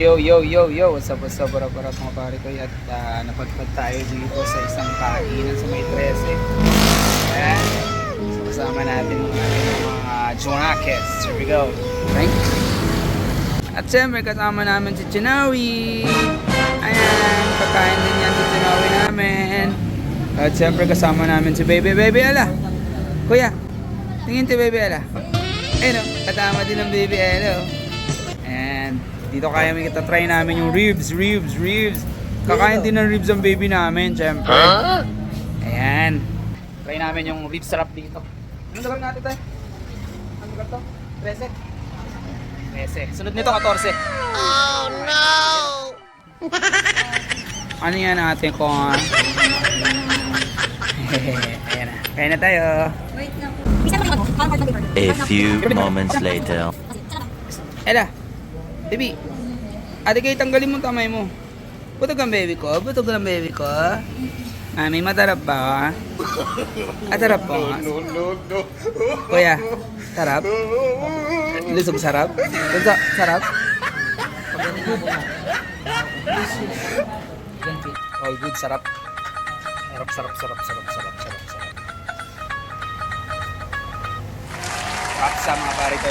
Yo, what's up, para mga pare ko. At napadpad tayo dito sa isang kainan sa may 13. Ayan. So, kasama natin mga Jonakis. Here we go. Okay. At siyempre, kasama namin si Chinawi. Ayan, kakain din yan si Chinawi namin. At siyempre, kasama namin si Baby Ella. Kuya, tingin si Baby Ella. Ayun o, katama din ng Baby Ella. And dito kaya may try namin yung ribs. Kakain din ng ribs ang baby namin, syempre. Ayan. Try namin yung ribs sarap dito. Anong gawin natin tayo? Ano ba ito? 13? 13. Sunod nito 14. Oh no! Ano yan natin kung... Ayan na. Kaya na tayo. A few moments later. Ella, baby. Ate kayo tanggalin mo tamay mo. Butog ang baby ko. May matarap ba? Tarap po. No. Kuya, tarap? Lusog sarap? Sarap? All good, sarap. Sarap. Sarap sa mga pare ko.